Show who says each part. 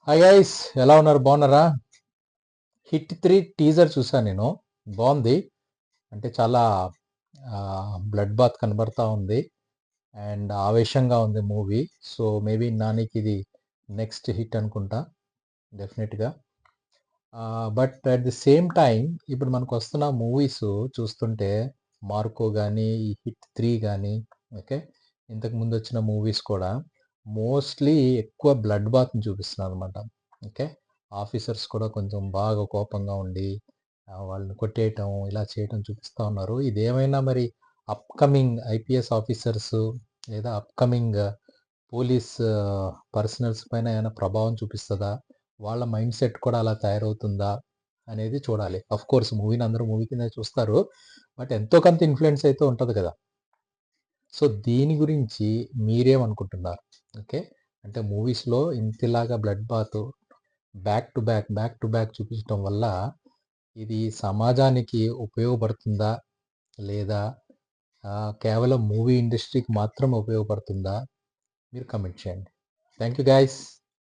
Speaker 1: Hi guys, ఎలా ఉన్నారు? బాగున్నారా? హిట్ 3 టీజర్ చూసాను నేను. బాగుంది. అంటే చాలా బ్లడ్ బాత్ కనబడతా ఉంది అండ్ ఆవేశంగా ఉంది మూవీ. సో మేబీ నానికి ఇది నెక్స్ట్ హిట్ అనుకుంటా, డెఫినెట్గా. But at the same time ఇప్పుడు మనకు వస్తున్న మూవీస్ చూస్తుంటే మార్కో కానీ, ఈ హిట్ 3 కానీ, ఓకే, ఇంతకు ముందు వచ్చిన మూవీస్ కూడా మోస్ట్లీ ఎక్కువ బ్లడ్ బాత్ని చూపిస్తున్నారు అనమాట. ఓకే, ఆఫీసర్స్ కూడా కొంచెం బాగా కోపంగా ఉండి వాళ్ళని కొట్టేయటం, ఇలా చేయటం చూపిస్తూ ఉన్నారు. ఇదేమైనా మరి అప్కమింగ్ ఐపీఎస్ ఆఫీసర్స్ లేదా అప్కమింగ్ పోలీస్ పర్సనల్స్ పైన ఏమైనా ప్రభావం చూపిస్తుందా? వాళ్ళ మైండ్ సెట్ కూడా అలా తయారవుతుందా అనేది చూడాలి. ఆఫ్ కోర్స్ మూవీని అందరూ మూవీ కింద చూస్తారు, బట్ ఎంతో కొంత ఇన్ఫ్లుయెన్స్ అయితే ఉంటుంది కదా. సో దీని గురించి మీరేమనుకుంటున్నారు? ఓకే, అంటే మూవీస్లో ఇంతలాగా blood bath back to back చూపించడం వల్ల ఇది సమాజానికి ఉపయోగపడుతుందా, లేదా కేవలం మూవీ ఇండస్ట్రీకి మాత్రం ఉపయోగపడుతుందా? మీరు కమెంట్ చేయండి. Thank you guys.